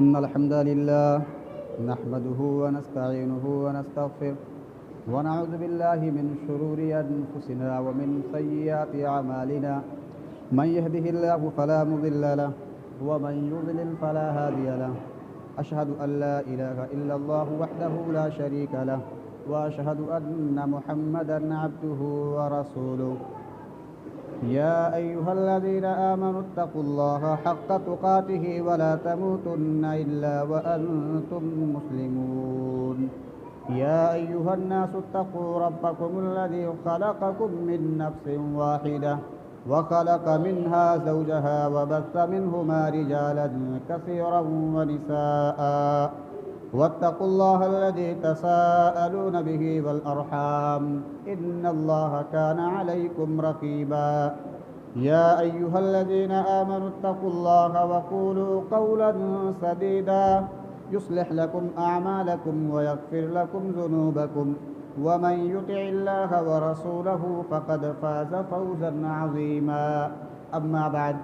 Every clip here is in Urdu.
إن الحمد لله نحمده ونستعينه ونستغفره ونعوذ بالله من شرور أنفسنا ومن سيئات أعمالنا. من يهده الله فلا مضل له ومن يضلل فلا هادي له. أشهد أن لا إله إلا الله وحده لا شريك له وأشهد أن محمدا عبده ورسوله. يا أيها الذين آمنوا اتقوا الله حق تقاته ولا تموتن إلا وأنتم مسلمون. يا أيها الناس اتقوا ربكم الذي خلقكم من نفس واحدة وخلق منها زوجها وبث منهما رجالا كثيرا ونساء واتقوا الله الذي تساءلون به والأرحام إن الله كان عليكم رقيبا. يا أيها الذين آمنوا اتقوا الله وقولوا قولا سديدا يصلح لكم أعمالكم ويغفر لكم ذنوبكم ومن يطع الله ورسوله فقد فاز فوزا عظيما. أما بعد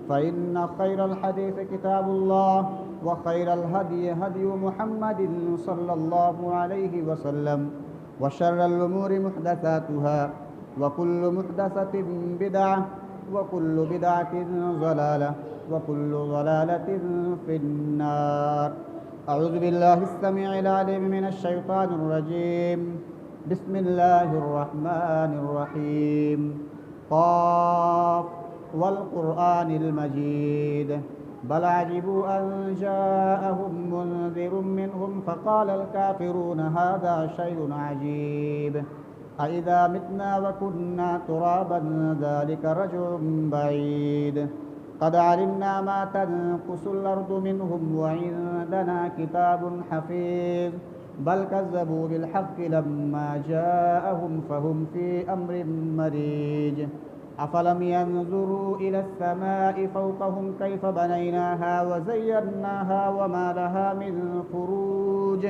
فإن خير الحديث كتاب الله وخير الهدي هدي محمد صلى الله عليه وسلم وشر الأمور محدثاتها وكل محدثة بدعة وكل بدعة ضلالة وكل ضلالة في النار. أعوذ بالله السميع العليم من الشيطان الرجيم. بسم الله الرحمن الرحيم. قاف والقرآن المجيد بل عجبوا أن جاءهم منذر منهم فقال الكافرون هذا شيء عجيب أإذا متنا وكنا ترابا ذلك رجع بعيد قد علمنا ما تنقص الأرض منهم وعندنا كتاب حفيظ بل كذبوا بالحق لما جاءهم فهم في أمر مريج أفلم ينظروا إلى السماء فوقهم كيف بنيناها وزيناها وما لها من فروج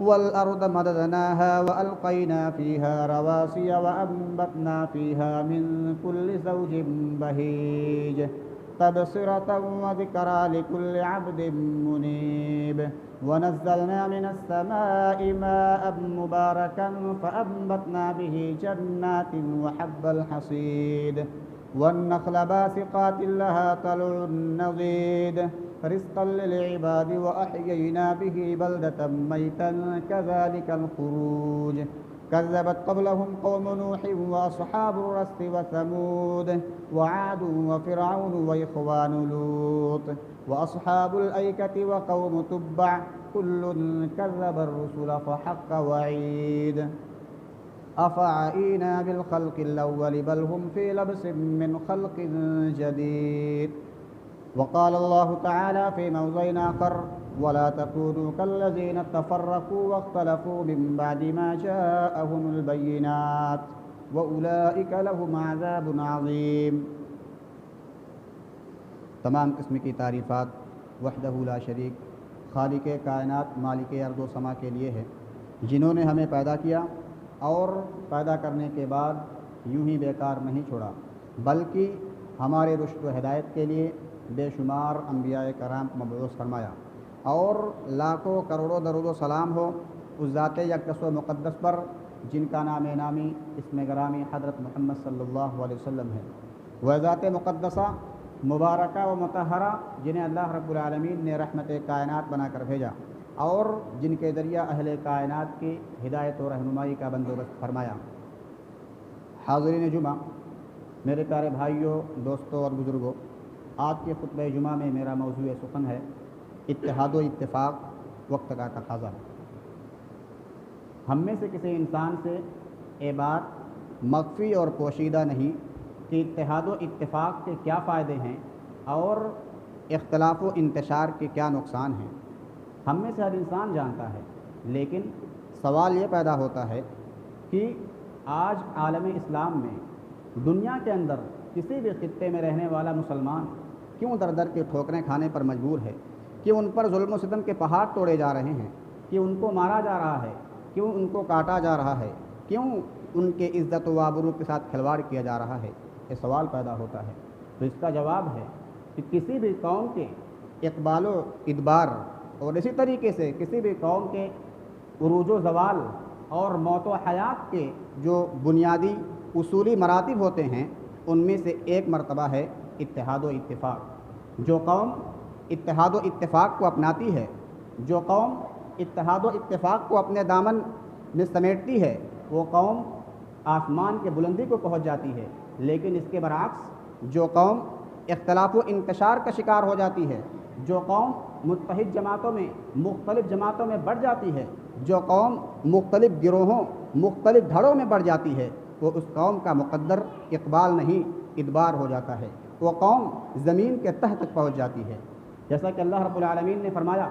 والأرض مددناها وألقينا فيها رواسي وأنبتنا فيها من كل زوج بهيج تبصرة وذكرى لكل عبد منيب ونزلنا من السماء ماء مباركا فأنبتنا به جنات وحب الحصيد والنخل باسقات لها طلع نضيد رزقا للعباد وأحيينا به بلدة ميتا كذلك الخروج كذبت قبلهم قوم نوح وأصحاب الرس وثمود وعاد وفرعون وإخوان لوط وأصحاب الأيكة وقوم تبع كل كذب الرسل فحق وعيد أفعينا بالخلق الأول بل هم في لبس من خلق جديد. وقال الله تعالى في موضع آخر ولا تكونوا كالذين تفرقوا واختلفوا من بعد ما جاءهم البينات وأولئك لهم عذاب عظيم. تمام قسم کی تعریفات وحدہ لا شریک خالق کائنات مالک ارض و سما کے لیے ہے جنہوں نے ہمیں پیدا کیا اور پیدا کرنے کے بعد یوں ہی بیکار نہیں چھوڑا بلکہ ہمارے رشد و ہدایت کے لیے بے شمار انبیاء کرام کو مبعوث فرمایا اور لاکھوں کروڑوں درود و سلام ہو اس ذات یکدس و مقدس پر جن کا نام نامی اسم گرامی حضرت محمد صلی اللہ علیہ وسلم ہے. وہ ذات مقدسہ مبارکہ و مطہرہ جنہیں اللہ رب العالمین نے رحمت کائنات بنا کر بھیجا اور جن کے ذریعہ اہل کائنات کی ہدایت و رہنمائی کا بندوبست فرمایا. حاضرین جمعہ، میرے پیارے بھائیوں، دوستوں اور بزرگوں، آج کے خطبہ جمعہ میں میرا موضوع سخن ہے اتحاد و اتفاق وقت کا تقاضا. ہم میں سے کسی انسان سے یہ بات مخفی اور پوشیدہ نہیں کہ اتحاد و اتفاق کے کیا فائدے ہیں اور اختلاف و انتشار کے کیا نقصان ہیں. ہم میں سے ہر انسان جانتا ہے، لیکن سوال یہ پیدا ہوتا ہے کہ آج عالم اسلام میں دنیا کے اندر کسی بھی خطے میں رہنے والا مسلمان کیوں در در کے ٹھوکریں کھانے پر مجبور ہے، کیوں ان پر ظلم و ستم کے پہاڑ توڑے جا رہے ہیں، کیوں ان کو مارا جا رہا ہے، کیوں ان کو کاٹا جا رہا ہے، کیوں ان کے عزت و آبرو کے ساتھ کھلواڑ کیا جا رہا ہے. یہ سوال پیدا ہوتا ہے. تو اس کا جواب ہے کہ کسی بھی قوم کے اقبال و ادبار اور اسی طریقے سے کسی بھی قوم کے عروج و زوال اور موت و حیات کے جو بنیادی اصولی مراتب ہوتے ہیں ان میں سے ایک مرتبہ ہے اتحاد و اتفاق۔ جو قوم اتحاد و اتفاق کو اپناتی ہے، جو قوم اتحاد و اتفاق کو اپنے دامن میں سمیٹتی ہے، وہ قوم آسمان کے بلندی کو پہنچ جاتی ہے۔ لیکن اس کے برعکس جو قوم اختلاف و انتشار کا شکار ہو جاتی ہے، جو قوم متحد جماعتوں میں مختلف جماعتوں میں بڑھ جاتی ہے، جو قوم مختلف گروہوں مختلف دھڑوں میں بڑھ جاتی ہے، وہ اس قوم کا مقدر اقبال نہیں ادبار ہو جاتا ہے، وہ قوم زمین کے تہ تک پہنچ جاتی ہے۔ جیسا کہ اللہ رب العالمین نے فرمایا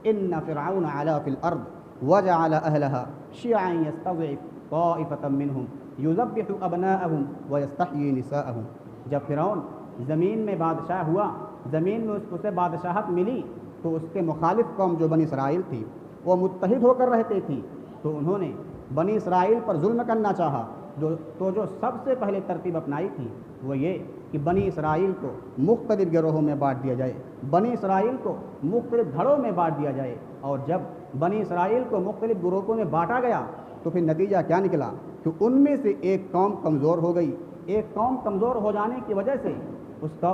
ان فرعون علا فی الارض وجعل اہلها شیعا یستضعف طائفۃ منہم یذبح ابناءهم ویستحیی نساءهم۔ جب فرعون زمین میں بادشاہ ہوا، زمین میں اسے بادشاہت ملی، تو اس کے مخالف قوم جو بنی اسرائیل تھی وہ متحد ہو کر رہتی تھی، تو انہوں نے بنی اسرائیل پر ظلم کرنا چاہا۔ جو سب سے پہلے ترتیب اپنائی تھی وہ یہ کہ بنی اسرائیل کو مختلف گروہوں میں بانٹ دیا جائے، بنی اسرائیل کو مختلف دھڑوں میں بانٹ دیا جائے۔ اور جب بنی اسرائیل کو مختلف گروہوں میں بانٹا گیا تو پھر نتیجہ کیا نکلا کہ ان میں سے ایک قوم کمزور ہو گئی۔ ایک قوم کمزور ہو جانے کی وجہ سے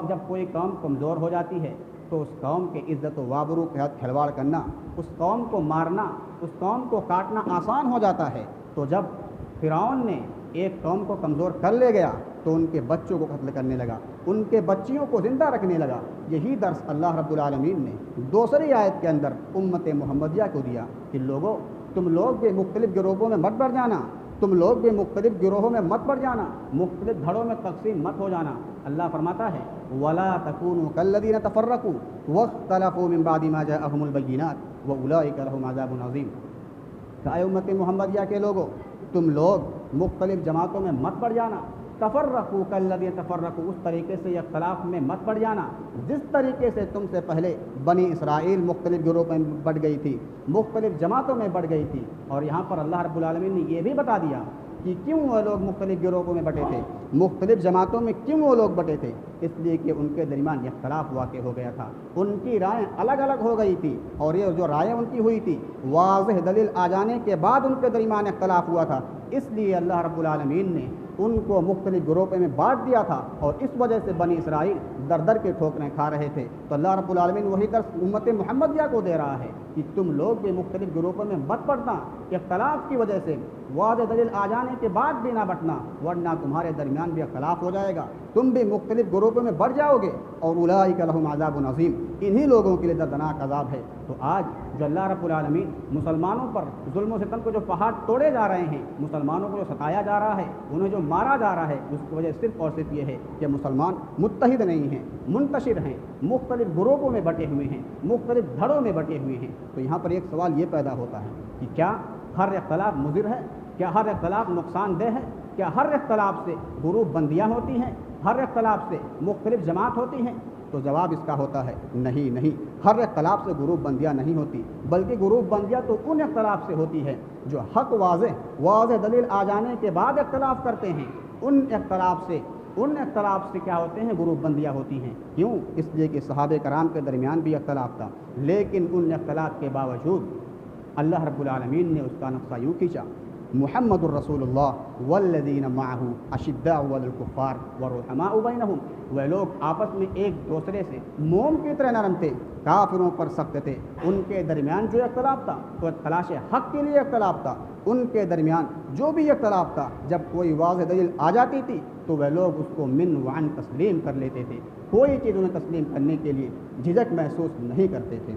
جب کوئی قوم کمزور ہو جاتی ہے تو اس قوم کے عزت و وابرو کے ساتھ کھلواڑ کرنا، اس قوم کو مارنا، اس قوم کو کاٹنا آسان ہو جاتا ہے۔ تو جب فرعون نے ایک قوم کو کمزور کر لے گیا تو ان کے بچوں کو قتل کرنے لگا، ان کے بچیوں کو زندہ رکھنے لگا۔ یہی درس اللہ رب العالمین نے دوسری آیت کے اندر امت محمدیہ کو دیا کہ لوگوں تم لوگ بھی مختلف گروہوں میں مت بڑھ جانا، تم لوگ بھی مختلف گروہوں میں مت بڑھ جانا، مختلف دھڑوں میں تقسیم مت ہو جانا۔ اللہ فرماتا ہے وَلَا تَكُونُوا كَالَّذِينَ تَفَرَّقُوا وَاخْتَلَفُوا مِن بَعْدِ مَا جَاءَهُمُ الْبَيِّنَاتُ وَأُولَٰئِكَ لَهُمْ عَذَابٌ عَظِيمٌ۔ کہ اے امت محمدیہ کے لوگوں، تم لوگ مختلف جماعتوں میں مت بڑھ جانا، تفرقوا کالذین تفرقوا، اس طریقے سے اختلاف میں مت بڑھ جانا جس طریقے سے تم سے پہلے بنی اسرائیل مختلف گروہوں میں بڑھ گئی تھی، مختلف جماعتوں میں بڑھ گئی تھی۔ اور یہاں پر اللہ رب العالمین نے یہ بھی بتا دیا کہ کیوں وہ لوگ مختلف گروہوں میں بٹے تھے، مختلف جماعتوں میں کیوں وہ لوگ بٹے تھے، اس لیے کہ ان کے درمیان اختلاف واقع ہو گیا تھا، ان کی رائیں الگ الگ ہو گئی تھی، اور یہ جو رائیں ان کی ہوئی تھی واضح دلیل آ جانے کے بعد ان کے درمیان اختلاف ہوا تھا، اس لیے اللہ رب العالمین نے ان کو مختلف گروہوں میں بانٹ دیا تھا، اور اس وجہ سے بنی اسرائیل در در کے ٹھوکریں کھا رہے تھے۔ تو اللہ رب العالمین وہی درس امت محمدیہ کو دے رہا ہے کہ تم لوگ بھی مختلف گروہوں میں مت بٹنا، اختلاف کی وجہ سے واضح دلیل آ جانے کے بعد بھی نہ بٹنا، ورنہ تمہارے درمیان بھی اختلاف ہو جائے گا، تم بھی مختلف گروہوں میں بڑھ جاؤ گے، اور اولئک لہم عذاب عظیم، انہی لوگوں کے لیے دردناک عذاب ہے۔ تو آج جو اللہ رب العالمین مسلمانوں پر ظلم و ستم کو جو پہاڑ توڑے جا رہے ہیں، مسلمانوں کو جو ستایا جا رہا ہے، انہیں جو مارا جا رہا ہے، اس کی وجہ صرف اور صرف یہ ہے کہ مسلمان متحد نہیں ہیں، منتشر ہیں، مختلف گروہوں میں بٹے ہوئے ہیں، مختلف دھڑوں میں بٹے ہوئے ہیں۔ تو یہاں پر ایک سوال یہ پیدا ہوتا ہے کہ کیا ہر اختلاف مضر ہے؟ کیا ہر اختلاف نقصان دہ ہے؟ کیا ہر اختلاف سے گروپ بندیاں ہوتی ہیں؟ ہر اختلاف سے مختلف جماعت ہوتی ہیں؟ تو جواب اس کا ہوتا ہے نہیں، ہر اختلاف سے گروپ بندیاں نہیں ہوتی، بلکہ گروپ بندیاں تو ان اختلاف سے ہوتی ہے جو حق واضح دلیل آ جانے کے بعد اختلاف کرتے ہیں، ان اختلاف سے کیا ہوتے ہیں؟ گروپ بندیاں ہوتی ہیں۔ کیوں؟ اس لیے کہ صحابہ کرام کے درمیان بھی اختلاف تھا، لیکن ان اختلاف کے باوجود اللہ رب العالمین نے اس کا نقشہ یوں کھینچا محمد الرسول اللہ والذین معہ اشداء علی الکفار ورحماء بینہم، وہ لوگ آپس میں ایک دوسرے سے موم کی طرح نرم تھے، کافروں پر سخت تھے۔ ان کے درمیان جو اختلاف تھا تو تلاش حق کے لیے اختلاف تھا، ان کے درمیان جو بھی اختلاف تھا جب کوئی واضح دلیل آ جاتی تھی تو وہ لوگ اس کو من وعن تسلیم کر لیتے تھے، کوئی چیز انہیں تسلیم کرنے کے لیے جھجک محسوس نہیں کرتے تھے۔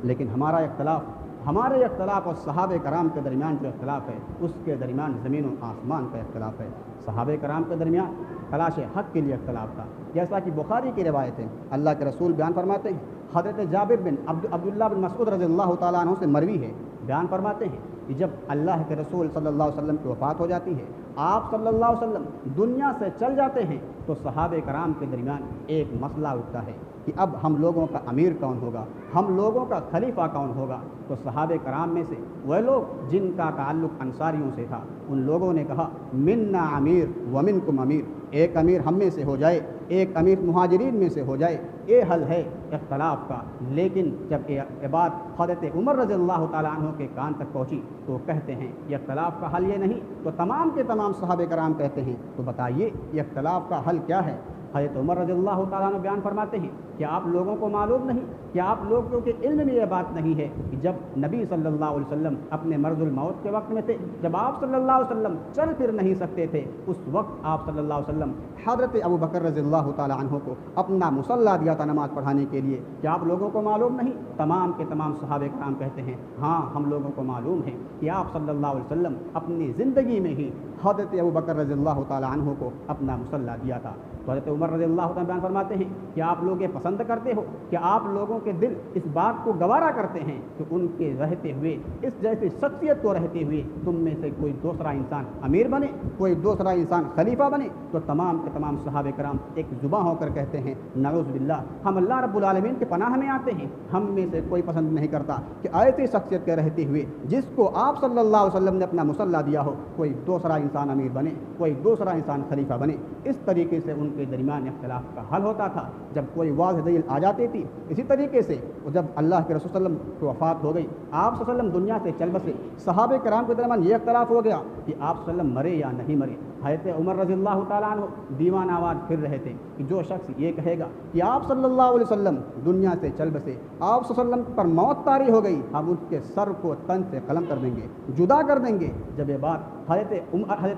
لیکن ہمارے اختلاف اور صحابہ کرام کے درمیان جو اختلاف ہے اس کے درمیان زمین و آسمان کا اختلاف ہے۔ صحابہ کرام کے درمیان تلاش حق کے لیے اختلاف تھا، جیسا کہ بخاری کی روایت ہے، اللہ کے رسول بیان فرماتے ہیں، حضرت جابر بن عبداللہ بن مسعود رضی اللہ تعالیٰ عنہ سے مروی ہے، بیان فرماتے ہیں کہ جب اللہ کے رسول صلی اللہ علیہ وسلم کی وفات ہو جاتی ہے، آپ صلی اللہ علیہ وسلم دنیا سے چل جاتے ہیں، تو صحابہ کرام کے درمیان ایک مسئلہ اٹھتا ہے کہ اب ہم لوگوں کا امیر کون ہوگا، ہم لوگوں کا خلیفہ کون ہوگا۔ تو صحابہ کرام میں سے وہ لوگ جن کا تعلق انصاریوں سے تھا، ان لوگوں نے کہا منا امیر ومنکم امیر، ایک امیر ہم میں سے ہو جائے، ایک امیر مہاجرین میں سے ہو جائے، یہ حل ہے اختلاف کا۔ لیکن جب یہ بات حضرت عمر رضی اللہ تعالیٰ عنہ کے کان تک پہنچی تو کہتے ہیں یہ اختلاف کا حل یہ نہیں، تو تمام کے تمام صحابہ کرام کہتے ہیں تو بتائیے یہ اختلاف کا حل کیا ہے؟ حضرت عمر رضی اللہ تعالیٰ عنہ بیان فرماتے ہیں کہ آپ لوگوں کو معلوم نہیں، کیا آپ لوگوں کے علم میں یہ بات نہیں ہے کہ جب نبی صلی اللہ علیہ وسلم اپنے مرض الموت کے وقت میں تھے، جب آپ صلی اللہ علیہ وسلم چل پھر نہیں سکتے تھے، اس وقت آپ صلی اللہ علیہ وسلم حضرت ابو بکر رضی اللہ تعالیٰ عنہ کو اپنا مصلی دیا تھا نماز پڑھانے کے لیے، کیا آپ لوگوں کو معلوم نہیں؟ تمام کے تمام صحابہ کرام کہتے ہیں ہاں ہم لوگوں کو معلوم ہے کہ آپ صلی اللہ علیہ وسلم اپنی زندگی میں ہی حضرت ابو بکر رضی اللہ تعالیٰ عنہ کو اپنا مصلی دیا تھا۔ تو حضرت عمر رضی اللہ تعالیٰ عنہ فرماتے ہیں کہ آپ لوگ یہ پسند کرتے ہو کہ آپ لوگوں کے دل اس بات کو گوارا کرتے ہیں کہ ان کے رہتے ہوئے، اس جیسی شخصیت کو رہتے ہوئے تم میں سے کوئی دوسرا انسان امیر بنے، کوئی دوسرا انسان خلیفہ بنے؟ تو تمام کے تمام صحابہ کرام ایک زباں ہو کر کہتے ہیں نعوذ باللہ، ہم اللہ رب العالمین کے پناہ میں آتے ہیں، ہم میں سے کوئی پسند نہیں کرتا کہ ایسی شخصیت کے رہتے ہوئے جس کو آپ صلی اللہ علیہ وسلم نے اپنا مصلی دیا ہو، کوئی دوسرا انسان امیر بنے، کوئی دوسرا انسان خلیفہ بنے۔ اس طریقے سے ان کے درمیان اختلاف کا حل ہوتا تھا جب کوئی واضح دلیل آ جاتی تھی۔ اسی طریقے سے جب اللہ کے رسول صلی اللہ علیہ وسلم کی وفات ہو گئی، آپ صلی اللہ علیہ وسلم دنیا سے چل بسے، صحابہ کرام کے درمیان یہ اختلاف ہو گیا کہ آپ صلی اللہ علیہ وسلم مرے یا نہیں مرے۔ حضرت عمر رضی اللہ تعالیٰ عنہ دیوان آواز پھر رہے تھے کہ جو شخص یہ کہے گا کہ آپ صلی اللہ علیہ وسلم دنیا سے چل بسے، آپ صلی اللہ علیہ وسلم پر موت طاری ہو گئی، ہم اس کے سر کو تن سے قلم کر دیں گے، جدا کر دیں گے۔ جب یہ بات حضرت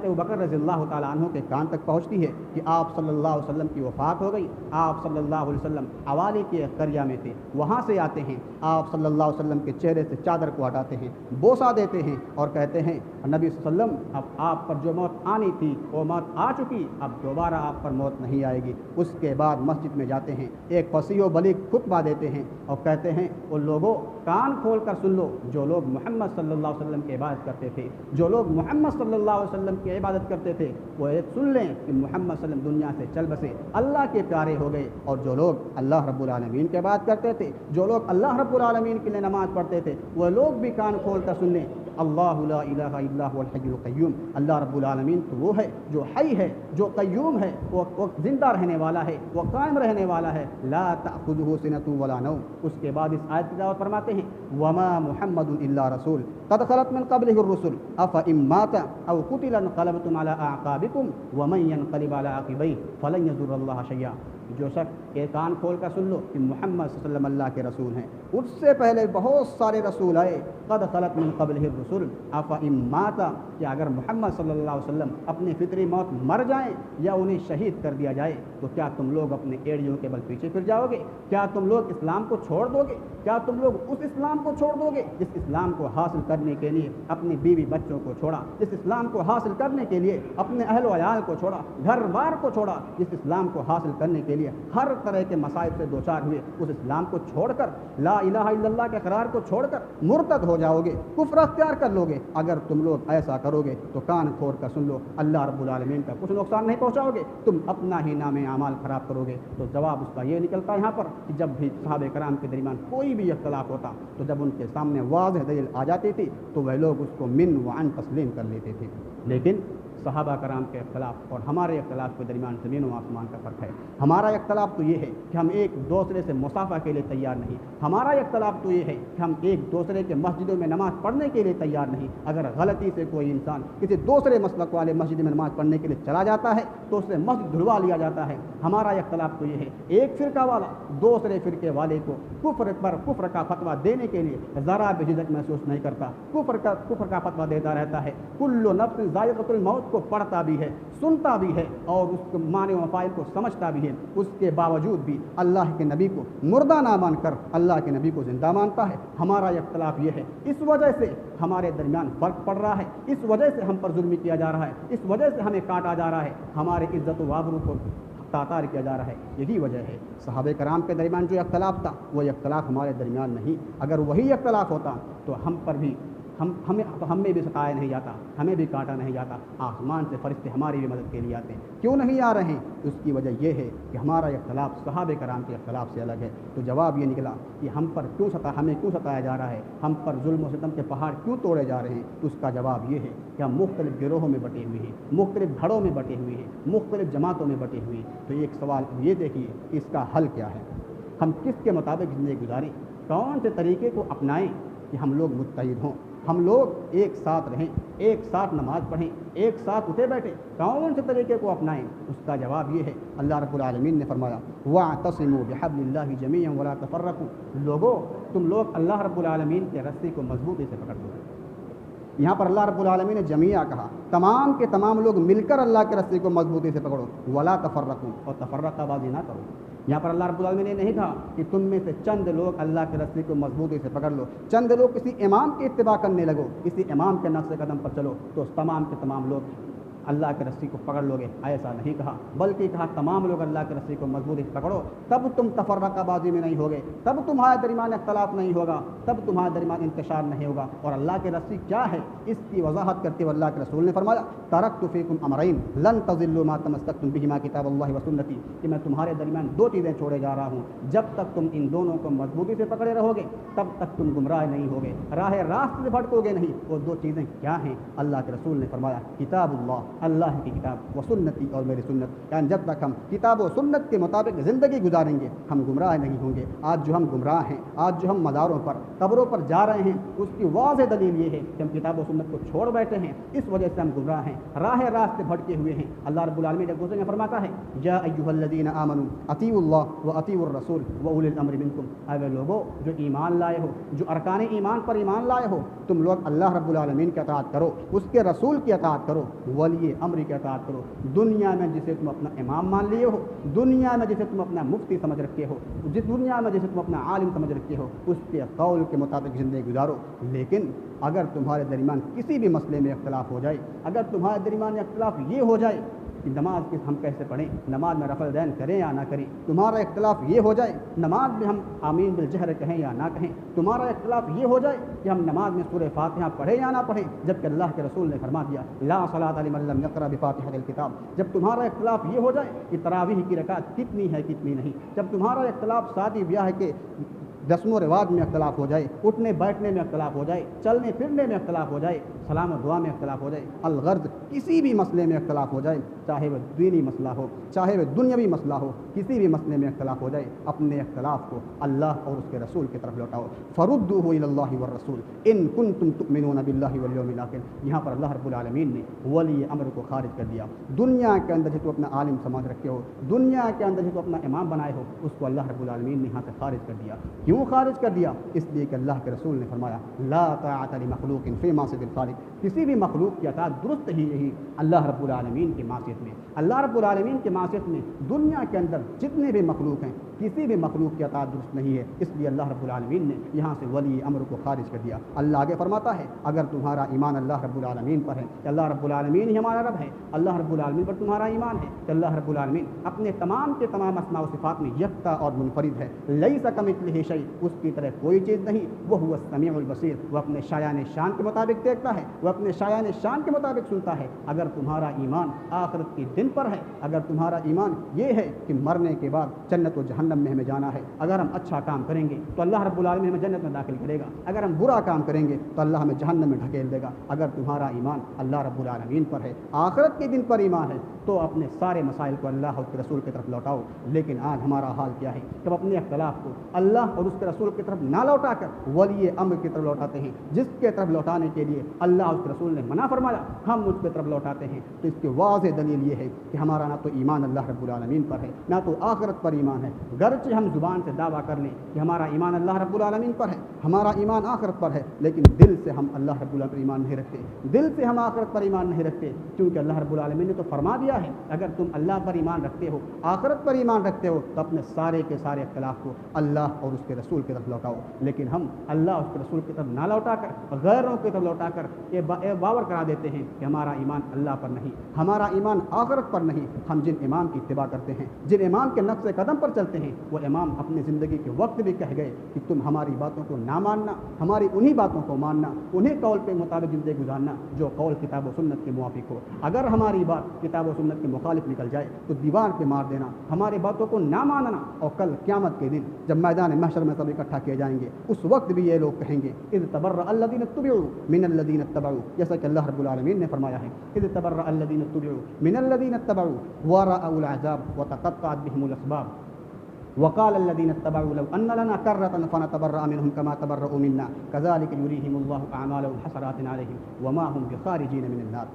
ابوبکر رضی اللہ تعالیٰ عنہ کے کان تک پہنچتی ہے کہ آپ صلی اللہ علیہ وسلم کی وفات ہو گئی، آپ صلی اللہ علیہ وسلم حوالی کے قریہ میں تھے، وہاں سے آتے ہیں، آپ صلی اللہ علیہ وسلم کے چہرے سے چادر کو ہٹاتے ہیں، بوسہ دیتے ہیں اور کہتے ہیں نبی صلی اللہ علیہ وسلم اب آپ پر جو موت آنی تھی وہ موت آ چکی، اب دوبارہ آپ پر موت نہیں آئے گی۔ اس کے بعد مسجد میں جاتے ہیں، ایک فصیح و بلیغ خطبہ دیتے ہیں اور کہتے ہیں ان لوگوں کان کھول کر سن لو، جو لوگ محمد صلی اللہ علیہ وسلم کی عبادت کرتے تھے، جو لوگ محمد صلی اللہ علیہ وسلم کی عبادت کرتے تھے، وہ ایک سن لیں کہ محمد صلی اللہ علیہ وسلم دنیا سے چل بسے، اللہ کے پیارے ہو گئے۔ اور جو لوگ اللہ رب العالمین کی عبادت کرتے تھے، جو لوگ اللہ رب العالمین کے لیے نماز پڑھتے تھے، وہ لوگ بھی کان کھول کر سن لیں اللہ لا الہ الا هو الحی القیوم، اللہ رب العالمین تو وہ ہے جو حی ہے، جو قیوم ہے، وہ زندہ رہنے والا ہے، وہ قائم رہنے والا ہے، لا تأخذہ سنۃ ولا نوم۔ اس کے بعد اس آیت کی تلاوت فرماتے ہیں وما محمد الا رسول قد خلت من قبلہ الرسل افإن مات او قتل انقلبتم علی اعقابکم ومن ينقلب علی عقبیہ فلن یضر اللہ شیئا۔ جو شخص یہ کان کھول کر سن لو کہ محمد صلی اللہ علیہ وسلم اللہ کے رسول ہیں، اس سے پہلے بہت سارے رسول آئے، قد خلت من قبلہ الرسل افإن مات، کہ اگر محمد صلی اللہ علیہ وسلم اپنی فطری موت مر جائیں یا انہیں شہید کر دیا جائے تو کیا تم لوگ اپنے ایڑیوں کے بل پیچھے پھر جاؤ گے؟ کیا تم لوگ اسلام کو چھوڑ دو گے؟ کیا تم لوگ اس اسلام کو چھوڑ دو گے جس اسلام کو حاصل کرنے کے لیے اپنی بیوی بچوں کو چھوڑا، جس اسلام کو حاصل کرنے کے لیے اپنے اہل و عیال کو چھوڑا، گھر بار کو چھوڑا، جس اسلام کو حاصل کرنے کے لیے ہر طرح کے مصائب سے دوچار ہوئے، اس اسلام کو چھوڑ کر لا الہ الا اللہ کے قرار کو چھوڑ کر مرتد ہو جاؤ گے، کفر اختیار کر لو گے؟ اگر تم لوگ ایسا کرو گے تو کان کھول کر سن لو اللہ رب العالمین کا کچھ نقصان نہیں پہنچاؤ گے، تم اپنا ہی نام اعمال خراب کرو گے۔ تو جواب اس کا یہ نکلتا ہے یہاں پر کہ جب بھی صحابہ کرام کے درمیان کوئی بھی اختلاف ہوتا تو جب ان کے سامنے واضح دلیل آ جاتی تھی تو وہ لوگ اس کو من وعن تسلیم کر لیتے تھے۔ لیکن صحابہ کرام کے اختلاف اور ہمارے اختلاف کے درمیان زمین و آسمان کا فرق ہے۔ ہمارا اختلاف تو یہ ہے کہ ہم ایک دوسرے سے مصافحہ کے لیے تیار نہیں، ہمارا اختلاف تو یہ ہے کہ ہم ایک دوسرے کے مسجدوں میں نماز پڑھنے کے لیے تیار نہیں۔ اگر غلطی سے کوئی انسان کسی دوسرے مسلک والے مسجد میں نماز پڑھنے کے لیے چلا جاتا ہے تو اسے مسجد دھلوا لیا جاتا ہے۔ ہمارا اختلاف تو یہ ہے ایک فرقہ والا دوسرے فرقے والے کو کفر پر کفر کا فتویٰ دینے کے لیے ذرا بھی جھجک محسوس نہیں کرتا، کفر کا فتویٰ دیتا رہتا ہے، کل نفس ذائقۃ الموت کو پڑھتا بھی ہے، سنتا بھی ہے اور اس کے معنی و مفاہیم کو سمجھتا بھی ہے، اس کے باوجود بھی اللہ کے نبی کو مردہ نہ مان کر اللہ کے نبی کو زندہ مانتا ہے۔ ہمارا اختلاف یہ ہے، اس وجہ سے ہمارے درمیان فرق پڑ رہا ہے، اس وجہ سے ہم پر ظلم کیا جا رہا ہے، اس وجہ سے ہمیں کاٹا جا رہا ہے، ہمارے عزت و آبرو کو تاتار کیا جا رہا ہے۔ یہی وجہ ہے صحابہ کرام کے درمیان جو اختلاف تھا وہ اختلاف ہمارے درمیان نہیں، اگر وہی اختلاف ہوتا تو ہم پر بھی ہم میں بھی ستایا نہیں جاتا, ہمیں بھی کاٹا نہیں جاتا, آسمان سے فرشتے ہماری بھی مدد کے لیے آتے ہیں, کیوں نہیں آ رہے ہیں؟ اس کی وجہ یہ ہے کہ ہمارا اختلاف صحابہ کرام کے اختلاف سے الگ ہے. تو جواب یہ نکلا کہ ہمیں کیوں ستایا جا رہا ہے, ہم پر ظلم و ستم کے پہاڑ کیوں توڑے جا رہے ہیں؟ تو اس کا جواب یہ ہے کہ ہم مختلف گروہوں میں بٹے ہوئے ہیں, مختلف دھڑوں میں بٹے ہوئے ہیں, مختلف جماعتوں میں بٹے ہوئے ہیں. تو ایک سوال یہ دیکھیے کہ اس کا حل کیا ہے, ہم کس کے مطابق زندگی گزاریں, کون سے طریقے کو اپنائیں کہ ہم لوگ متحد ہوں, ہم لوگ ایک ساتھ رہیں, ایک ساتھ نماز پڑھیں, ایک ساتھ اٹھے بیٹھیں, کون سے طریقے کو اپنائیں؟ اس کا جواب یہ ہے, اللہ رب العالمین نے فرمایا وَاعْتَصِمُوا بِحَبْلِ اللَّهِ جَمِيعًا وَلَا تَفَرَّقُوا, لوگوں تم لوگ اللہ رب العالمین کے رسی کو مضبوطی سے پکڑ لو. یہاں پر اللہ رب العالمین نے جمیعہ کہا, تمام کے تمام لوگ مل کر اللہ کے رسی کو مضبوطی سے پکڑو, وَلَا تَفَرَّقُوا, اور تفرقہ بازی نہ کرو. یہاں پر اللہ رب العالمین نے نہیں کہا کہ تم میں سے چند لوگ اللہ کے رسی کو مضبوطی سے پکڑ لو, چند لوگ کسی امام کی اتباع کرنے لگو, کسی امام کے نقش قدم پر چلو تو تمام کے تمام لوگ اللہ کے رسی کو پکڑ لو گے. ایسا نہیں کہا, بلکہ کہا تمام لوگ اللہ کے رسی کو مضبوطی سے پکڑو, تب تم تفرقہ بازی میں نہیں ہوگے, تب تمہارے درمیان اختلاف نہیں ہوگا, تب تمہارے درمیان انتشار نہیں ہوگا. اور اللہ کے رسی کیا ہے اس کی وضاحت کرتے ہوئے اللہ کے رسول نے فرمایا ترکت فیکم امرین لن تضلوا ما تمسکتم بہما کتاب اللہ و سنتی, کہ میں تمہارے درمیان دو چیزیں چھوڑے جا رہا ہوں, جب تک تم ان دونوں کو مضبوطی سے پکڑے رہو گے تب تک تم گمراہ نہیں ہوگے, راہ راست سے بھٹکو گے نہیں. وہ دو چیزیں کیا ہیں؟ اللہ کے رسول نے فرمایا کتاب اللہ, اللہ کی کتاب, و سنتی, اور میری سنت. یعنی جب تک ہم کتاب و سنت کے مطابق زندگی گزاریں گے ہم گمراہ نہیں ہوں گے. آج جو ہم گمراہ ہیں, آج جو ہم مزاروں پر قبروں پر جا رہے ہیں, اس کی واضح دلیل یہ ہے کہ ہم کتاب و سنت کو چھوڑ بیٹھے ہیں, اس وجہ سے ہم گمراہ ہیں, راہ راست سے بھٹکے ہوئے ہیں. اللہ رب العالمین ایک دوسرے میں فرماتا ہے یا ایھا الذین آمنوا اطیعوا اللہ و اطیعوا الرسول و اولی الامر منکم, اے لوگوں جو ایمان لائے ہو, جو ارکان ایمان پر ایمان لائے ہو, تم لوگ اللہ رب العالمین کی اطاعت کرو, اس کے رسول کی اطاعت کرو, ولی امر کی اطاعت کرو. دنیا میں جسے تم اپنا امام مان لیے ہو, دنیا میں جسے تم اپنا مفتی سمجھ رکھے ہو, جس دنیا میں جسے تم اپنا عالم سمجھ رکھے ہو, اس کے قول کے مطابق زندگی گزارو. لیکن اگر تمہارے درمیان کسی بھی مسئلے میں اختلاف ہو جائے, اگر تمہارے درمیان اختلاف یہ ہو جائے کہ نماز کی ہم کیسے پڑھیں, نماز میں رفع دین کریں یا نہ کریں, تمہارا اختلاف یہ ہو جائے نماز میں ہم آمین بالجہر کہیں یا نہ کہیں, تمہارا اختلاف یہ ہو جائے کہ ہم نماز میں سورہ فاتحہ پڑھیں یا نہ پڑھیں, جبکہ اللہ کے رسول نے فرما دیا لا صلاۃ لمن لم یقرأ بفاتحۃ الکتاب. جب تمہارا اختلاف یہ ہو جائے کہ تراویح کی رکعت کتنی ہے کتنی نہیں, جب تمہارا اختلاف شادی بیاہ کے رسم و رواج میں اختلاف ہو جائے, اٹھنے بیٹھنے میں اختلاف ہو جائے, چلنے پھرنے میں اختلاف ہو جائے, سلام و دعا میں اختلاف ہو جائے, الغرض کسی بھی مسئلے میں اختلاف ہو جائے, چاہے وہ دینی مسئلہ ہو, چاہے وہ دنیاوی مسئلہ ہو, کسی بھی مسئلے میں اختلاف ہو جائے, اپنے اختلاف کو اللہ اور اس کے رسول کی طرف لوٹاؤ. فردوہ الی اللہ والرسول ان کنتم تؤمنون باللہ والیوم الاخر. یہاں پر اللہ رب العالمین نے ولی امر کو خارج کر دیا. دنیا کے اندر جو اپنا عالم سمجھ رکھے ہو, دنیا کے اندر جو اپنا امام بنائے ہو, اس کو اللہ رب العالمین نے یہاں سے خارج کر دیا. کیوں خارج کر دیا؟ اس لیے کہ اللہ کے رسول نے فرمایا لا طاعۃ لمخلوق فی معصیۃ الخالق, کسی بھی مخلوق کی اطاعت درست ہی یہی اللہ رب العالمین کی معصیت میں. اللہ رب العالمین کی معصیت میں دنیا کے اندر جتنے بھی مخلوق ہیں کسی بھی مخلوق کی اطاعت درست نہیں ہے. اس لیے اللہ رب العالمین نے یہاں سے ولی امر کو خارج کر دیا. اللہ آگے فرماتا ہے اگر تمہارا ایمان اللہ رب العالمین پر ہے کہ اللہ رب العالمین ہی ہمارا رب ہے, اللہ رب العالمین پر تمہارا ایمان ہے کہ اللہ رب العالمین اپنے تمام کے تمام اسماء و صفات میں یکتا اور منفرد ہے, لیس کمثلہ شیء, اس کی طرح کوئی چیز نہیں, وہو السمیع البصیر, وہ اپنے شایان شان کے مطابق دیکھتا ہے, وہ اپنے شایان شان کے مطابق سنتا ہے. اگر تمہارا ایمان آخرت کے دن پر ہے, اگر تمہارا ایمان یہ ہے کہ مرنے کے بعد جنت و جہنم میں ہمیں جانا ہے, اگر ہم اچھا کام کریں گے تو اللہ رب العالمین ہمیں جنت میں داخل کرے گا, اگر ہم برا کام کریں گے تو اللہ ہمیں جہنم میں ڈھکیل دے گا. اگر تمہارا ایمان اللہ رب العالمین پر ہے, آخرت کے دن پر ایمان ہے, تو اپنے سارے مسائل کو اللہ اور اس کے رسول کی طرف لوٹاؤ. لیکن آج ہمارا حال کیا ہے کہ ہم اپنے اختلاف کو اللہ اور اس کے رسول کی طرف نہ لوٹا کر ولی امر کی طرف لوٹاتے ہیں, جس کے طرف لوٹانے کے لیے اللہ اور اس کے رسول نے منع فرمایا, ہم اس کی طرف لوٹاتے ہیں. تو اس کی واضح دلیل یہ ہے کہ ہمارا نہ تو ایمان اللہ رب العالمین پر ہے, نہ تو آخرت پر ایمان ہے. گرچہ ہم زبان سے دعویٰ کر لیں کہ ہمارا ایمان اللہ رب العالمین پر ہے, ہمارا ایمان آخرت پر ہے, لیکن دل سے ہم اللہ رب العالمین پر ایمان نہیں رکھتے, دل سے ہم آخرت پر ایمان نہیں رکھتے. کیونکہ اللہ رب العالمین نے تو فرما دیا ہے اگر تم اللہ پر ایمان رکھتے ہو, آخرت پر ایمان رکھتے ہو, تو اپنے سارے کے سارے اختلاف کو اللہ اور اس کے رسول کی طرف لوٹاؤ. لیکن ہم اللہ اور اس کے رسول کی طرف نہ لوٹا کر غیروں کی طرف لوٹا کر یہ باور کرا دیتے ہیں کہ ہمارا ایمان اللہ پر نہیں, ہمارا ایمان آخرت پر نہیں. ہم جن امام کی اتباع کرتے ہیں, جن امام کے نقش قدم پر چلتے ہیں, وہ امام اپنی زندگی کے وقت بھی کہہ گئے کہ تم ہماری باتوں کو نہ نہ ماننا، ہماری انہی باتوں کو ماننا، انہیں قول کے مطابق زندگی گزارنا جو قول کتاب و سنت کے موافق ہو۔ اگر ہماری بات کتاب و سنت کے مخالف نکل جائے تو دیوار پہ مار دینا، ہماری باتوں کو نہ ماننا، اور کل قیامت کے دن جب میدان محشر میں سب اکٹھا کیے جائیں گے اس وقت بھی یہ لوگ کہیں گے اذ تبرأ الذین اتبعوا من الذین اتبعوا، جیسا کہ اللہ رب العالمین نے فرمایا ہے اذ تبرأ الذین اتبعوا من الذین اتبعوا ورأوا العذاب وتقطعت بهم الاسباب وقال الذين اتبعوا لو أن لنا كرة فنتبرأ منهم كما تبرؤوا منا كذلك يريهم الله أعمالهم حسرات عليهم وما هم بخارجين من النار۔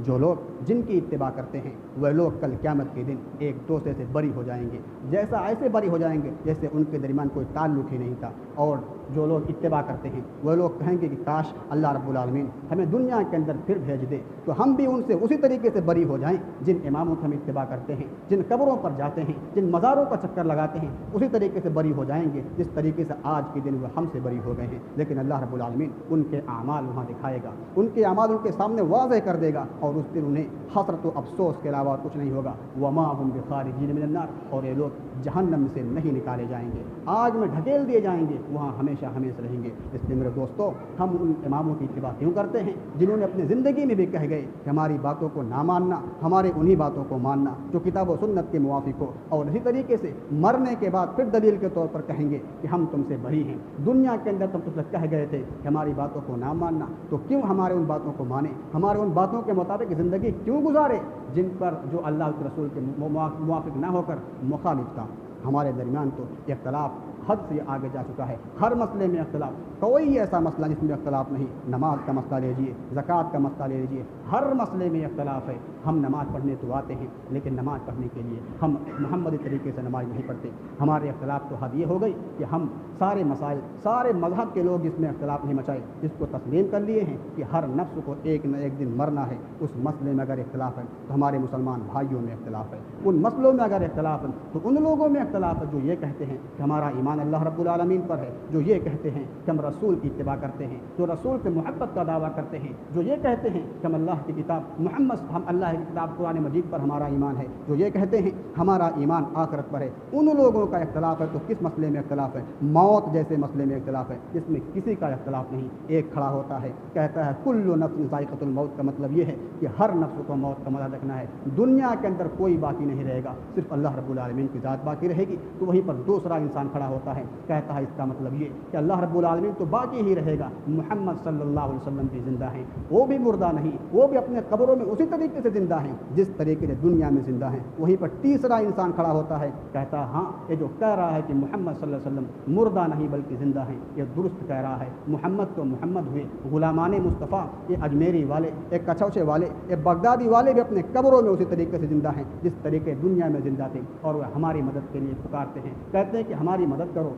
جو لوگ جن کی اتباع کرتے ہیں وہ لوگ کل قیامت کے دن ایک دوسرے سے بری ہو جائیں گے، جیسا ایسے بری ہو جائیں گے جیسے ان کے درمیان کوئی تعلق ہی نہیں تھا۔ اور جو لوگ اتباع کرتے ہیں وہ لوگ کہیں گے کہ کاش اللہ رب العالمین ہمیں دنیا کے اندر پھر بھیج دے تو ہم بھی ان سے اسی طریقے سے بری ہو جائیں جن اماموں کی ہم اتباع کرتے ہیں، جن قبروں پر جاتے ہیں، جن مزاروں کا چکر لگاتے ہیں، اسی طریقے سے بری ہو جائیں گے جس طریقے سے آج کے دن وہ ہم سے بری ہو گئے ہیں۔ لیکن اللہ رب العالمین ان کے اعمال وہاں دکھائے گا، ان کے اعمال ان کے سامنے واضح کر دے گا، اور اس دن انہیں حسرت و افسوس کے علاوہ کچھ نہیں ہوگا۔ وما هم بخارجین من النار، اور یہ لوگ جہنم سے نہیں نکالے جائیں گے، آگ میں ڈھکیل دیے جائیں گے، وہاں ہمیشہ ہمیشہ رہیں گے۔ اس لیے میرے دوستو، ہم ان اماموں کی اتباع کیوں کرتے ہیں جنہوں نے اپنی زندگی میں بھی کہہ گئے کہ ہماری باتوں کو نہ ماننا، ہمارے انہی باتوں کو ماننا جو کتاب و سنت کے موافق ہو، اور اسی طریقے سے مرنے کے بعد پھر دلیل کے طور پر کہیں گے کہ ہم تم سے بری ہیں۔ دنیا کے اندر تم سے کہہ گئے تھے کہ ہماری باتوں کو نہ ماننا، تو کیوں ہمارے ان باتوں کو مانیں، ہمارے ان باتوں کے مطابق زندگی کیوں گزارے جن پر جو اللہ کے رسول کے موافق نہ ہو کر مخالف تھا۔ ہمارے درمیان تو اختلاف حد سے آگے جا چکا ہے، ہر مسئلے میں اختلاف، کوئی ایسا مسئلہ جس میں اختلاف نہیں۔ نماز کا مسئلہ لے لیجیے، زکوٰۃ کا مسئلہ لے لیجیے، ہر مسئلے میں اختلاف ہے۔ ہم نماز پڑھنے تو آتے ہیں لیکن نماز پڑھنے کے لیے ہم محمدی طریقے سے نماز نہیں پڑھتے۔ ہمارے اختلاف تو حد یہ ہو گئی کہ ہم سارے مسائل، سارے مذہب کے لوگ جس میں اختلاف نہیں مچائے، جس کو تسلیم کر لیے ہیں کہ ہر نفس کو ایک نہ ایک دن مرنا ہے، اس مسئلے میں اگر اختلاف ہے تو ہمارے مسلمان بھائیوں میں اختلاف ہے۔ ان مسئلوں میں اگر اختلاف ہے تو ان لوگوں میں اختلاف ہے جو یہ کہتے ہیں کہ ہمارا ایمان اللہ رب العالمین پر ہے، جو یہ کہتے ہیں کہ ہم رسول کی اتباع کرتے ہیں، جو رسول سے محبت کا دعویٰ کرتے ہیں، جو یہ کہتے ہیں کہ ہم اللہ کی کتاب ہم اللہ کی کتاب قرآن مجید پر ہمارا ایمان ہے، جو یہ کہتے ہیں ہمارا ایمان آخرت پر ہے، ان لوگوں کا اختلاف ہے۔ تو کس مسئلے میں اختلاف ہے؟ موت جیسے مسئلے میں اختلاف ہے جس میں کسی کا اختلاف نہیں۔ ایک کھڑا ہوتا ہے کہتا ہے کل نفس ذائقۃ الموت، کا مطلب یہ ہے کہ ہر نفس کو موت کا مزہ چکھنا ہے، دنیا کے اندر کوئی باقی نہیں رہے گا، صرف اللہ رب العالمین کی ذات باقی رہے گی۔ تو وہیں پر دوسرا انسان کھڑا ہوتا ہے کہتا ہے اس کا مطلب یہ کہ اللہ رب العالمین تو باقی ہی رہے گا، محمد صلی اللہ علیہ وسلم بھی زندہ ہیں، وہ بھی مردہ نہیں، وہ بھی اپنے قبروں میں اسی طریقے سے زندہ ہیں جس طریقے سے دنیا میں زندہ ہیں۔ وہیں پر تیسرا انسان کھڑا ہوتا ہے کہتا ہے ہاں یہ جو کہہ رہا ہے کہ محمد صلی اللہ علیہ وسلم مردہ نہیں بلکہ زندہ ہیں، یہ درست کہہ رہا ہے۔ محمد تو محمد ہوئے، غلامان مصطفیٰ، یہ اجمیری والے، ایک کچھوچے والے، یہ بغدادی والے بھی اپنے قبروں میں اسی طریقے سے زندہ ہیں جس طریقے دنیا میں زندہ تھے، اور وہ ہماری مدد کے لیے پکارتے ہیں، کہتے ہیں کہ ہماری مدد کرو۔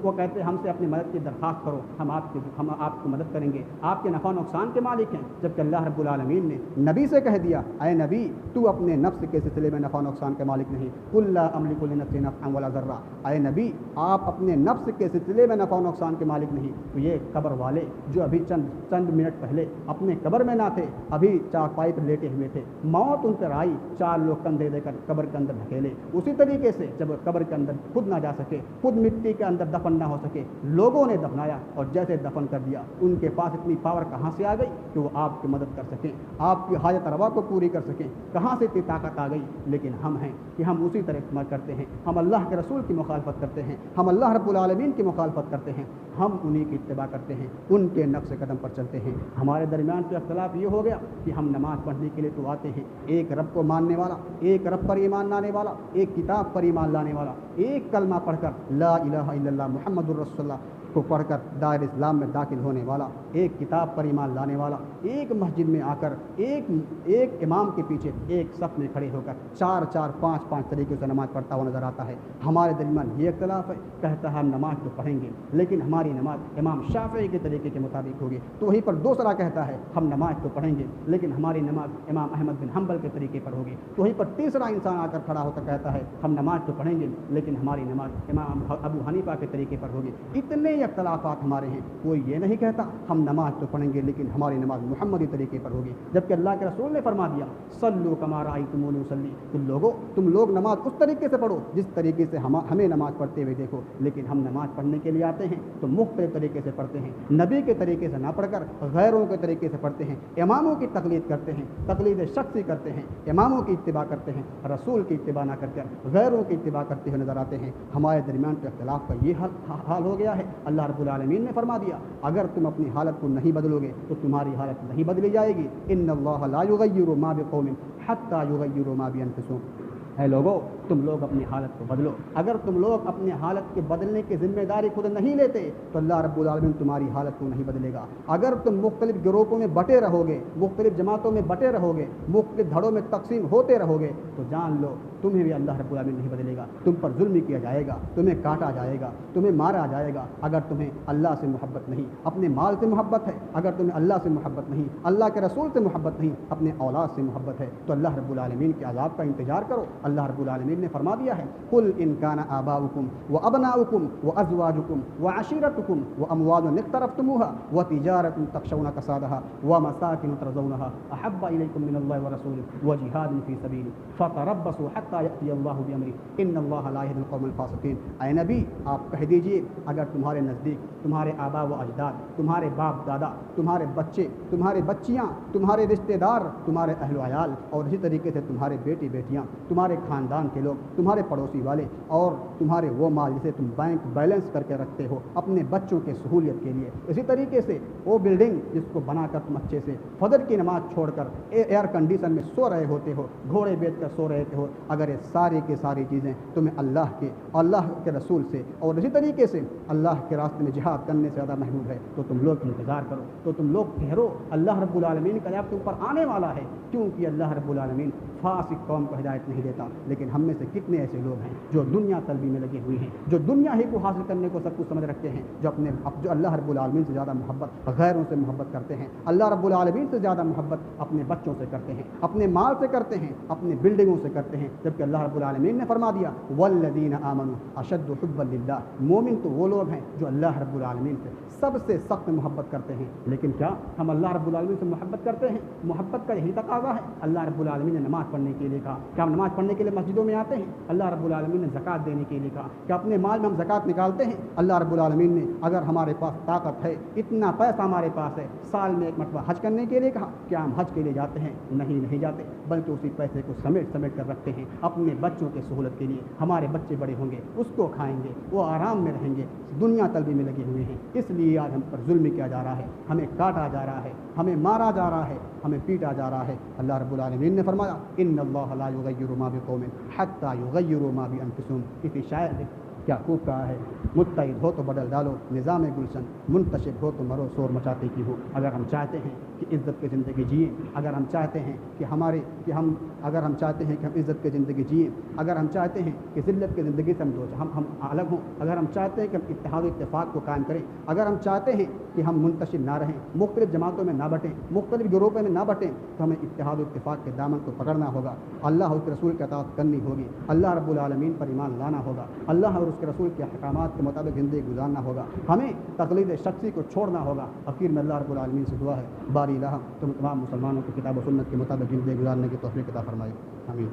وہ کہتے ہیں ہم سے اپنی مدد کی درخواست کرو، ہم آپ کی مدد کریں گے، آپ کے نفع و نقصان کے مالک ہیں۔ جبکہ اللہ رب العالمین نے نبی سے کہہ دیا اے نبی تو اپنے نفس کے سلسلے میں نفع و نقصان کے مالک نہیں، قل لا املک لنفسی نفعا ولا ضرا، اے نبی آپ اپنے نفس کے سلسلے میں نفع و نقصان کے مالک نہیں۔ تو یہ قبر والے جو ابھی چند منٹ پہلے اپنے قبر میں نہ تھے، ابھی چارپائی پر لیٹے ہوئے تھے، موت ان پر آئی، چار لوگ کندھے دے کر قبر کے اندر ڈھکیلے، اسی طریقے سے جب قبر کے اندر خود نہ جا سکے، خود مٹی کے اندر دفن نہ ہو سکے، لوگوں نے دفنایا اور جیسے دفن کر دیا، ان کے پاس اتنی پاور کہاں سے آ گئی کہ وہ آپ کی مدد کر سکیں، آپ کی حاجت روا کو پوری کر سکیں، کہاں سے اتنی طاقت آ گئی؟ لیکن ہم ہیں کہ ہم اسی طرح استعمال کرتے ہیں، ہم اللہ کے رسول کی مخالفت کرتے ہیں، ہم اللہ رب العالمین کی مخالفت کرتے ہیں، ہم انہی کی اتباع کرتے ہیں، ان کے نقش قدم پر چلتے ہیں۔ ہمارے درمیان تو اختلاف یہ ہو گیا کہ ہم نماز پڑھنے کے لیے تو آتے ہیں، ایک رب کو ماننے والا، ایک رب پر ایمان لانے والا، ایک کتاب پر ایمان لانے والا، ایک کلمہ پڑھ کر لا الہ الا اللہ محمد الرسول اللہ کو پڑھ کر دائر اسلام میں داخل ہونے والا، ایک کتاب پر ایمان لانے والا، ایک مسجد میں آ کر ایک امام کے پیچھے ایک صف میں کھڑے ہو کر چار پانچ طریقے سے نماز پڑھتا ہوا نظر آتا ہے۔ ہمارے درمیان یہ اختلاف ہے، کہتا ہے ہم نماز تو پڑھیں گے لیکن ہماری نماز امام شافعی کے طریقے کے مطابق ہوگی، تو وہیں پر دوسرا کہتا ہے ہم نماز تو پڑھیں گے لیکن ہماری نماز امام احمد بن حنبل کے طریقے پر ہوگی، تو وہیں پر تیسرا انسان آ کر کھڑا ہو کر کہتا ہے ہم نماز تو پڑھیں گے لیکن ہماری نماز امام ابو حنیفہ کے طریقے پر ہوگی۔ اتنے کئی اختلافات ہمارے ہیں. کوئی یہ نہیں کہتا ہم نماز تو پڑھیں گے لیکن ہماری نماز محمدی طریقے پر ہوگی، جبکہ اللہ کے رسول نے فرما دیا صلو کما رأیتمونی اصلی، تم لوگ نماز اس طریقے سے پڑھو جس طریقے سے ہمیں نماز پڑھتے ہوئے دیکھو. لیکن ہم نماز پڑھنے کے لیے آتے ہیں تو مختلف طریقے سے پڑھتے ہیں، نبی کے طریقے سے نہ پڑھ کر غیروں کے طریقے سے پڑھتے ہیں، اماموں کی تقلید کرتے ہیں، تقلید شخصی کرتے ہیں، اماموں کی اتباع کرتے ہیں، رسول کی اتباع نہ کر کر غیروں کی اتباع کرتے ہوئے نظر آتے ہیں. ہمارے درمیان کے اختلاف کا یہ حال ہو گیا ہے. اللہ رب العالمین نے فرما دیا اگر تم اپنی حالت کو نہیں بدلو گے تو تمہاری حالت نہیں بدلی جائے گی. ان اللہ لا یغیر ما بقوم حتی یغیروا ما بانفسہم. اے لوگو تم لوگ اپنی حالت کو بدلو. اگر تم لوگ اپنی حالت کے بدلنے کی ذمہ داری خود نہیں لیتے تو اللہ رب العالمین تمہاری حالت کو نہیں بدلے گا. اگر تم مختلف گروہوں میں بٹے رہو گے، مختلف جماعتوں میں بٹے رہو گے، مختلف دھڑوں میں تقسیم ہوتے رہو گے تو جان لو تمہیں بھی اللہ رب العالمین نہیں بدلے گا. تم پر ظلم کیا جائے گا، تمہیں کاٹا جائے گا، تمہیں مارا جائے گا. اگر تمہیں اللہ سے محبت نہیں، اپنے مال سے محبت ہے، اگر تمہیں اللہ سے محبت نہیں، اللہ کے رسول سے محبت نہیں، اپنے اولاد سے محبت ہے تو اللہ رب العالمین کے عذاب کا انتظار کرو. اللہ رب العالمین نے فرما دیا ہے قل ان کان آباؤکم وابناؤکم وازواجکم وعشیرتکم واموال اقترفتموها وتجارۃ تخشون کسادها ومساکن ترضونها احب الیکم من اللہ ورسولہ وجہاد فی سبیلہ فتربصوا حتی یأتی اللہ بامرہ ان اللہ لا یہدی القوم الفاسقین. اے نبی آپ کہہ دیجئے اگر تمہارے نزدیک تمہارے آبا و اجداد، تمہارے باپ دادا، تمہارے بچے، تمہارے بچیاں، تمہارے رشتہ دار، تمہارے اہل و عیال اور اسی طریقے سے تمہارے بیٹی بیٹیاں، تمہارے خاندان کے لوگ، تمہارے پڑوسی والے اور تمہارے وہ مال جسے تم بینک بیلنس کر کے رکھتے ہو اپنے بچوں کے سہولیت کے لیے، اسی طریقے سے وہ بلڈنگ جس کو بنا کر تم اچھے سے فجر کی نماز چھوڑ کر ایئر کنڈیشن میں سو رہے ہوتے ہو، گھوڑے بیچ کر سو رہے ہو، اگر یہ ساری کی ساری چیزیں تمہیں اللہ کے رسول سے اور اسی طریقے سے اللہ کے راستے میں جہاد کرنے سے زیادہ محبوب ہے تو تم لوگ انتظار کرو، تو تم لوگ ٹھہرو. اللہ رب العالمین کا عذاب تم پر آنے والا ہے کیونکہ اللہ رب العالمین فاسق قوم کو ہدایت نہیں دیتا. لیکن ہم میں سے کتنے ایسے لوگ ہیں جو دنیا طلبی میں لگے ہوئے ہیں، جو دنیا ہی کو حاصل کرنے کو سب کچھ سمجھ رکھتے ہیں، جو اللہ رب العالمین سے زیادہ محبت غیروں سے محبت کرتے ہیں، اللہ رب العالمین سے زیادہ محبت اپنے بچوں سے کرتے ہیں، اپنے مال سے کرتے ہیں، اپنے بلڈنگوں سے کرتے ہیں. جبکہ اللہ رب العالمین نے فرما دیا والذین آمنوا اشد حبا للہ. مومن تو وہ لوگ ہیں جو اللہ رب العالمین سے سب سے سخت محبت کرتے ہیں. لیکن کیا ہم اللہ رب العالمین سے محبت کرتے ہیں؟ محبت کا یہی تقاضا ہے. اللہ رب العالمین نے نماز پڑھنے کے لیے کہا، کیا ہم نماز پڑھنے کے لیے مسجدوں میں آتے ہیں؟ اللہ رب العالمین نے زکوٰۃ دینے کے لیے کہا، کہ اپنے مال میں ہم زکوٰۃ نکالتے ہیں؟ اللہ رب العالمین نے اگر ہمارے پاس طاقت ہے، اتنا پیسہ ہمارے پاس ہے، سال میں ایک مرتبہ حج کرنے کے لیے کہا، کیا ہم حج کے لیے جاتے ہیں؟ نہیں جاتے، بلکہ اسی پیسے کو سمیٹ کر رکھتے ہیں اپنے بچوں کے سہولت کے لیے. ہمارے بچے بڑے ہوں گے، اس کو کھائیں گے، وہ آرام میں رہیں گے. دنیا طلبی میں لگے ہوئے ہیں، اس لیے آج ہم پر ظلم کیا جا رہا ہے، ہمیں کاٹا جا رہا ہے، ہمیں مارا جا رہا ہے، ہمیں پیٹا جا رہا ہے. اللہ رب العالمین نے فرمایا ان اللہ لا یغیر ما بقوم حتی یغیروا ما بانفسہم. کسی شاعر نے کیا خوب کہا ہے، متحد ہو تو بدل ڈالو نظام گلشن، منتشر ہو تو مرو شور مچاتے کی ہو. اگر ہم چاہتے ہیں کہ عزت کی زندگی جئیں، اگر ہم چاہتے ہیں کہ ہم عزت کی زندگی جئیں، اگر ہم چاہتے ہیں کہ ذلت کی زندگی سے ہم الگ ہوں، اگر ہم چاہتے ہیں کہ ہم اتحاد و اتفاق کو قائم کریں، اگر ہم چاہتے ہیں کہ ہم منتشر نہ رہیں، مختلف جماعتوں میں نہ بٹیں، مختلف گروہوں میں نہ بٹیں، تو ہمیں اتحاد و اتفاق کے دامن کو پکڑنا ہوگا، اللہ اور اس کے رسول کی اطاعت کرنی ہوگی، اللہ رب العالمین پر ایمان لانا ہوگا، اللہ اور اس کے رسول کے احکامات کے مطابق زندگی گزارنا ہوگا، ہمیں تقلید شخصی کو چھوڑنا ہوگا. آخر میں اللہ رب العالمین سے دعا ہے باری الہ تم تمام مسلمانوں کو کتاب و سنت کے مطابق زندگی گزارنے کی توفیق عطا فرمائے. آمین.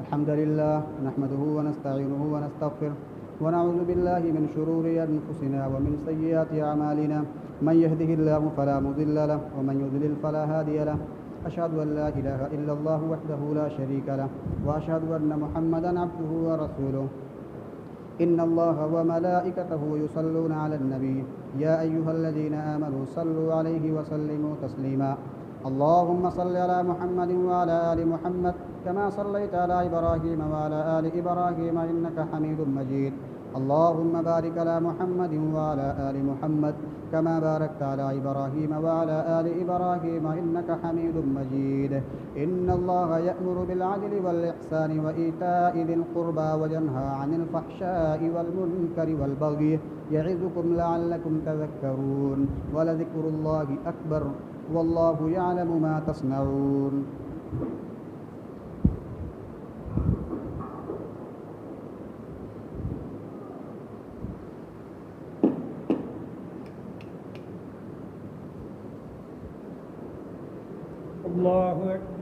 الحمد للہ نحمده ونستعینه ونستغفره ونعوذ بالله من شرور انفسنا ومن سیئات اعمالنا من يهده الله فلا مضل له ومن يضلل فلا هادي له. أشهد أن لا إله إلا الله وحده لا شريك له وأشهد أن محمدا عبده ورسوله. إن الله وملائكته يصلون على النبي يا أيها الذين آمنوا صلوا عليه وسلموا تسليما. اللهم صل على محمد وعلى آل محمد كما صليت على إبراهيم وعلى آل إبراهيم إنك حميد مجيد. اللهم بارك على محمد وعلى آل محمد كما باركت على إبراهيم وعلى آل إبراهيم إنك حميد مجيد. إن الله يأمر بالعدل والإحسان وإيتاء ذي القربى وينهى عن الفحشاء والمنكر والبغي يعظكم لعلكم تذكرون. ولذكر الله أكبر والله يعلم ما تصنعون. اللہ اکبر